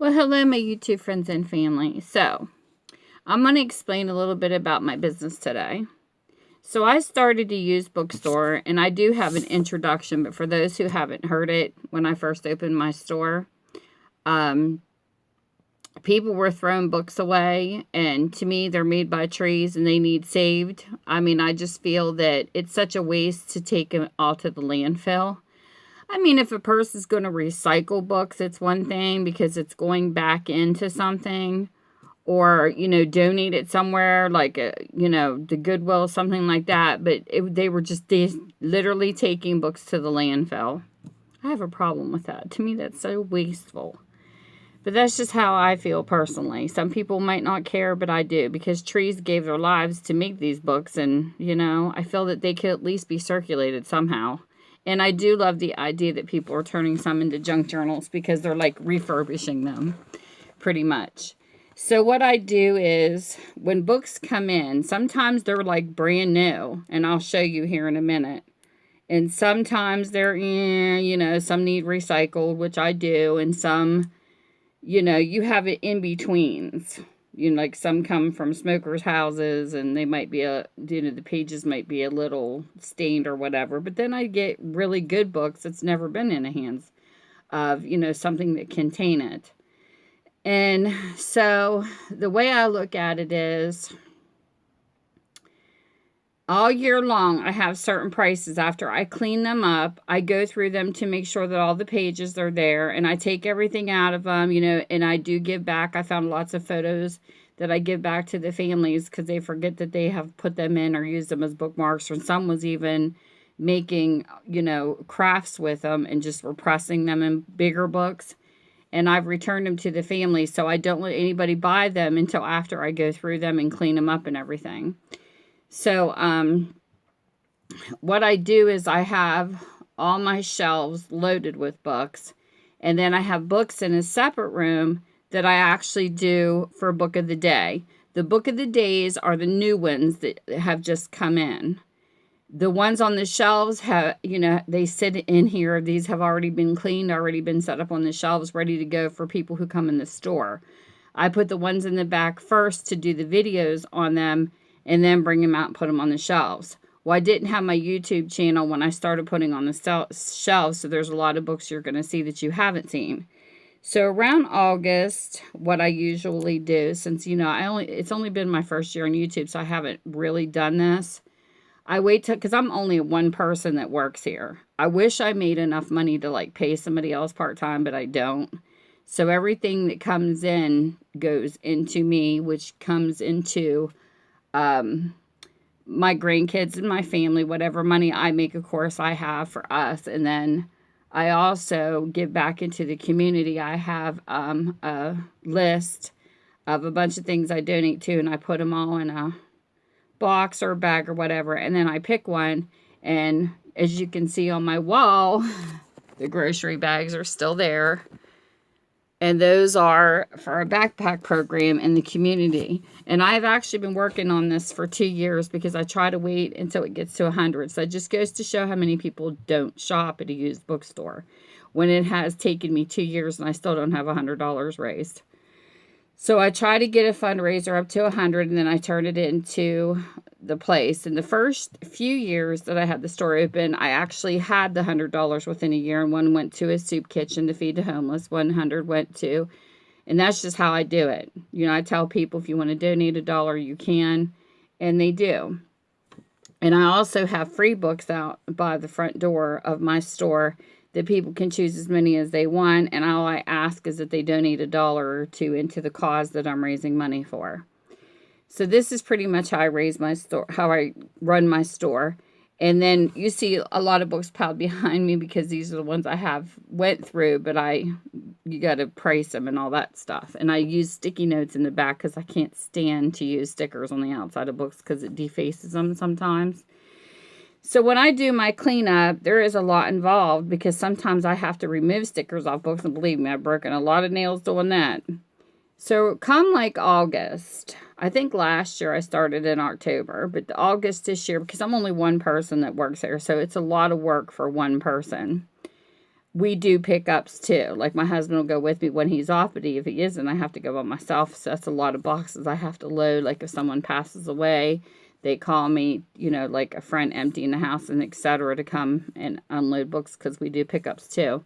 Well, hello, my YouTube friends and family. So, I'm going to explain a little bit about my business today. So, I started to use Bookstore, and I do have an introduction, but for those who haven't heard it, when I first opened my store, people were throwing books away, and to me, they're made by trees and they need saved. I mean, I just feel that it's such a waste to take them all to the landfill. I mean, if a person's going to recycle books, it's one thing because it's going back into something, or, donate it somewhere like, the Goodwill, something like that. But they were just literally taking books to the landfill. I have a problem with that. To me, that's so wasteful. But that's just how I feel personally. Some people might not care, but I do, because trees gave their lives to make these books, and, I feel that they could at least be circulated somehow. And I do love the idea that people are turning some into junk journals because they're like refurbishing them, pretty much. So what I do is, when books come in, sometimes they're like brand new, and I'll show you here in a minute. And sometimes they're, some need recycled, which I do, and some, you have it in betweens. Like some come from smokers' houses, and they might be the pages might be a little stained or whatever. But then I get really good books that's never been in the hands of, something that contain it. And so the way I look at it is, all year long, I have certain prices. After I clean them up, I go through them to make sure that all the pages are there, and I take everything out of them, and I do give back. I found lots of photos that I give back to the families because they forget that they have put them in or used them as bookmarks, or some was even making, crafts with them and just repressing them in bigger books. And I've returned them to the family, so I don't let anybody buy them until after I go through them and clean them up and everything. So, what I do is I have all my shelves loaded with books, and then I have books in a separate room that I actually do for Book of the Day. The Book of the Days are the new ones that have just come in. The ones on the shelves have, they sit in here. These have already been cleaned, already been set up on the shelves, ready to go for people who come in the store. I put the ones in the back first to do the videos on them, and then bring them out and put them on the shelves. Well, I didn't have my YouTube channel when I started putting on the shelves, so there's a lot of books you're going to see that you haven't seen. So around August, what I usually do, since, it's only been my first year on YouTube, so I haven't really done this. I wait because I'm only one person that works here. I wish I made enough money to pay somebody else part-time, but I don't. So everything that comes in goes into me, which comes into my grandkids and my family. Whatever money I make, of course, I have for us. And then I also give back into the community. I have a list of a bunch of things I donate to, and I put them all in a box or a bag or whatever. And then I pick one, and as you can see on my wall, the grocery bags are still there. And those are for a backpack program in the community. And I've actually been working on this for 2 years because I try to wait until it gets to 100. So it just goes to show how many people don't shop at a used bookstore when it has taken me 2 years and I still don't have $100 raised. So I try to get a fundraiser up to 100, and then I turn it into the place. In the first few years that I had the store open, I actually had the $100 within a year, and one went to a soup kitchen to feed the homeless. 100 went to, and that's just how I do it. I tell people if you want to donate $1, you can, and they do. And I also have free books out by the front door of my store that people can choose as many as they want, and all I ask is that they donate $1 or $2 into the cause that I'm raising money for. So this is pretty much how I raise my store, how I run my store. And then you see a lot of books piled behind me because these are the ones I have went through, but you got to price them and all that stuff. And I use sticky notes in the back because I can't stand to use stickers on the outside of books because it defaces them sometimes. So when I do my cleanup, there is a lot involved because sometimes I have to remove stickers off books, and believe me, I've broken a lot of nails doing that. So come August, I think last year I started in October, but August this year, because I'm only one person that works there, so it's a lot of work for one person. we do pickups too. Like my husband will go with me when he's off, but if he isn't, I have to go by myself. So that's a lot of boxes I have to load. Like if someone passes away, they call me, you know, like a friend emptying the house and etc. to come and unload books because we do pickups too.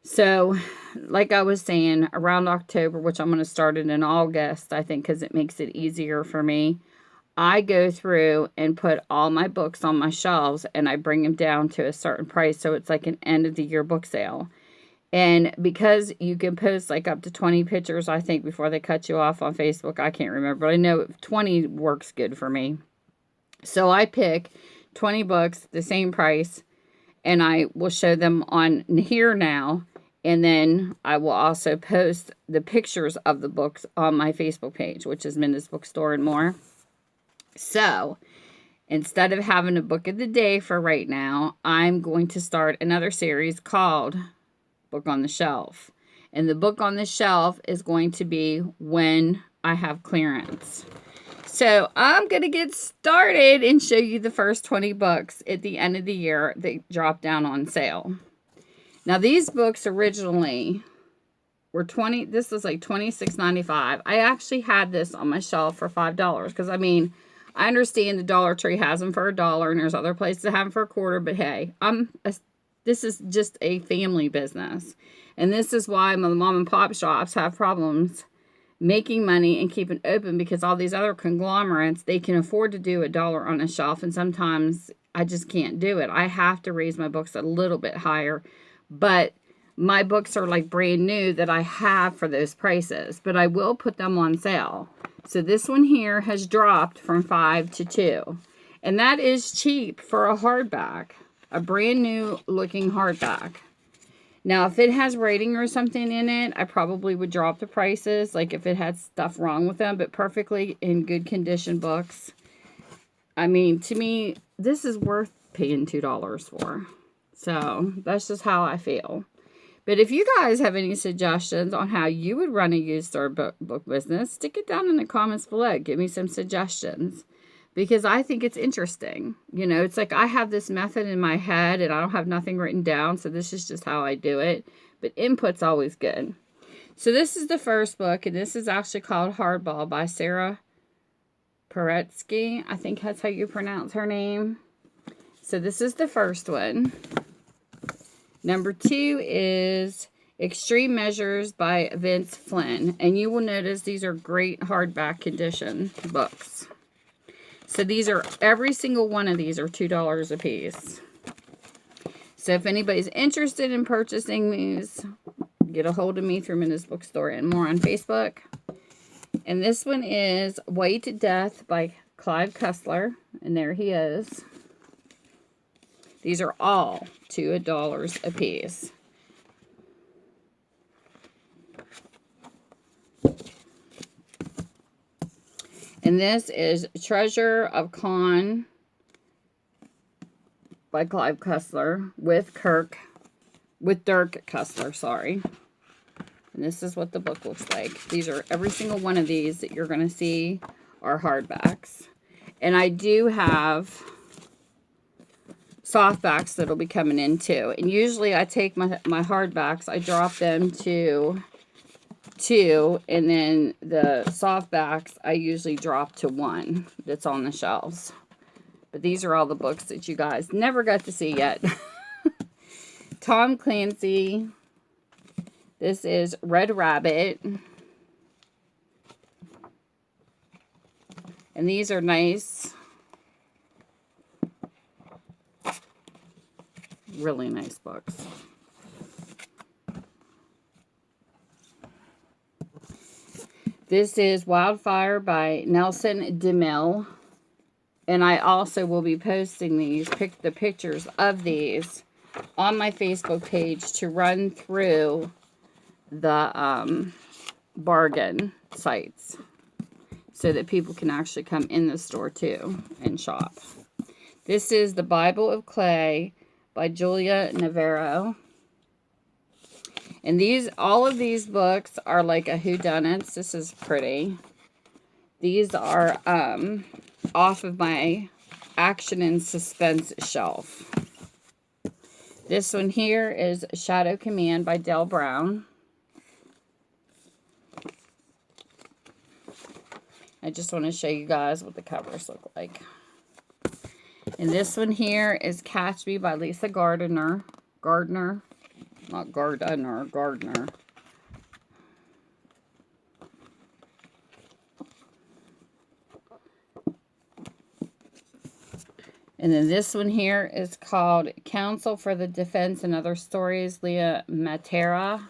So like I was saying, around October, which I'm going to start it in August, I think, because it makes it easier for me. I go through and put all my books on my shelves and I bring them down to a certain price. So it's like an end of the year book sale. And because you can post like up to 20 pictures, I think, before they cut you off on Facebook, I can't remember, but I know 20 works good for me. So I pick 20 books, the same price, and I will show them on here now. And then I will also post the pictures of the books on my Facebook page, which is Minda's Bookstore and More. So instead of having a book of the day for right now, I'm going to start another series called Book on the Shelf. And the book on the shelf is going to be when I have clearance. So I'm going to get started and show you the first 20 books at the end of the year that drop down on sale. Now these books originally were this was like $26.95. I actually had this on my shelf for $5 because I mean, I understand the Dollar Tree has them for $1 and there's other places that have them for $0.25, but hey, this is just a family business. And this is why the mom and pop shops have problems making money and keeping open, because all these other conglomerates, they can afford to do $1 on a shelf. And sometimes I just can't do it. I have to raise my books a little bit higher. But my books are like brand new that I have for those prices. But I will put them on sale. So this one here has dropped from $5 to $2. And that is cheap for a hardback. A brand new looking hardback. Now, if it has writing or something in it, I probably would drop the prices. Like if it had stuff wrong with them, but perfectly in good condition books. I mean, to me, this is worth paying $2 for. So that's just how I feel. But if you guys have any suggestions on how you would run a used store book business, stick it down in the comments below. Give me some suggestions. Because I think it's interesting. You know, it's like I have this method in my head and I don't have nothing written down. So this is just how I do it. But input's always good. So this is the first book. And this is actually called Hardball by Sara Paretsky. I think that's how you pronounce her name. So this is the first one. Number 2 is Extreme Measures by Vince Flynn. And you will notice these are great hardback condition books. So these are, every single one of these are $2 a piece. So if anybody's interested in purchasing these, get a hold of me through Minda's Bookstore and More on Facebook. And this one is White Death by Clive Cussler. And there he is. These are all $2 a piece. And this is Treasure of Con by Clive Cussler with Dirk Cussler, sorry. And this is what the book looks like. These are, every single one of these that you're going to see are hardbacks. And I do have softbacks that'll be coming in too. And usually I take my hardbacks, I drop them to 2, and then the softbacks I usually drop to 1 that's on the shelves. But these are all the books that you guys never got to see yet. Tom Clancy. This is Red Rabbit. And these are nice. Really nice books. This is Wildfire by Nelson DeMille. And I also will be posting the pictures of these on my Facebook page to run through the bargain sites so that people can actually come in the store too and shop. This is The Bible of Clay by Julia Navarro. And all of these books are like a whodunits. This is pretty. These are off of my action and suspense shelf. This one here is Shadow Command by Del Brown. I just want to show you guys what the covers look like. And this one here is Catch Me by Lisa Gardner. Gardner. Not Gardner, Gardner. And then this one here is called Counsel for the Defense and Other Stories, Leah Matera.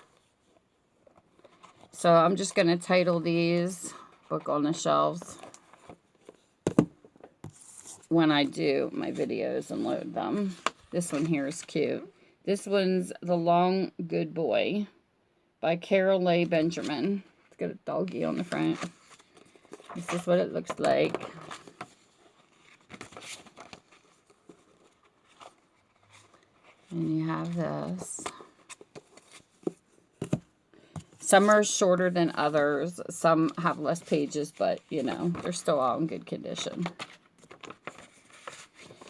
So I'm just going to title these Book on the Shelves when I do my videos and load them. This one here is cute. This one's The Long Good Boy by Carol Leigh Benjamin. It's got a doggy on the front. This is what it looks like. And you have this. Some are shorter than others. Some have less pages, but, you know, they're still all in good condition.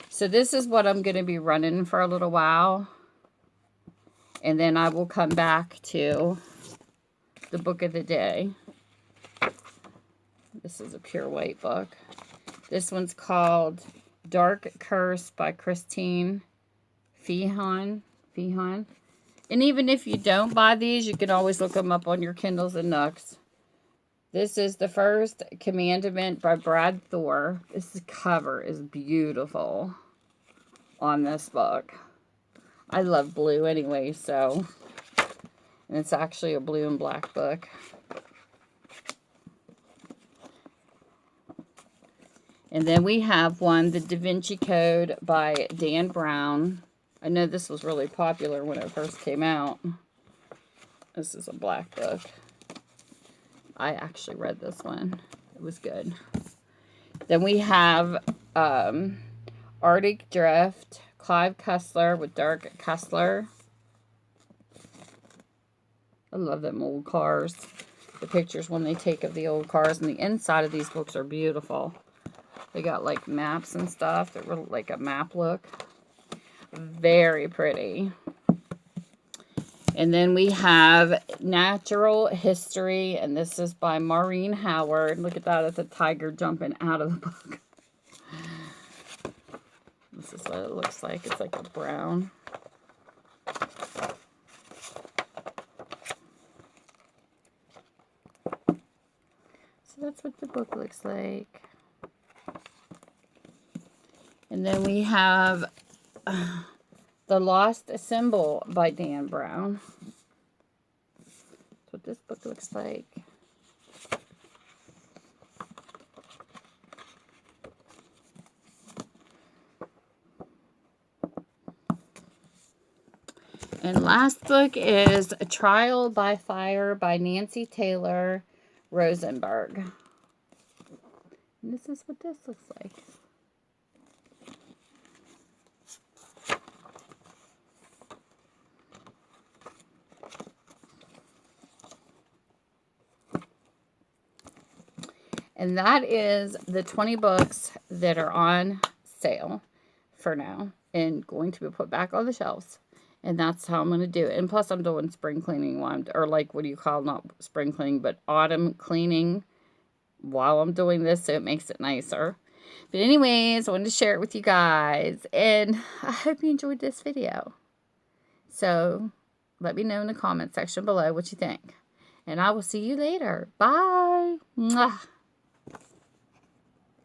So this is what I'm going to be running for a little while. And then I will come back to the book of the day. This is a pure white book. This one's called Dark Curse by Christine Feehan. And even if you don't buy these, you can always look them up on your Kindles and Nooks. This is The First Commandment by Brad Thor. This cover is beautiful on this book. I love blue anyway, so. And it's actually a blue and black book. And then we have one, The Da Vinci Code by Dan Brown. I know this was really popular when it first came out. This is a black book. I actually read this one. It was good. Then we have Arctic Drift, Clive Cussler with Dirk Cussler. I love them old cars. The pictures when they take of the old cars. And the inside of these books are beautiful. They got like maps and stuff. They're really like a map look. Very pretty. And then we have Natural History, and this is by Maureen Howard. Look at that, it's a tiger jumping out of the book. This is what it looks like. It's like a brown. So that's what the book looks like. And then we have The Lost Symbol by Dan Brown. That's what this book looks like. And last book is A Trial by Fire by Nancy Taylor Rosenberg. And this is what this looks like. And that is the 20 books that are on sale for now and going to be put back on the shelves. And that's how I'm going to do it. And plus I'm doing spring cleaning while I'm, or like, what do you call, not spring cleaning, but autumn cleaning while I'm doing this, so it makes it nicer. But anyways, I wanted to share it with you guys. And I hope you enjoyed this video. So let me know in the comment section below what you think. And I will see you later. Bye. Mwah.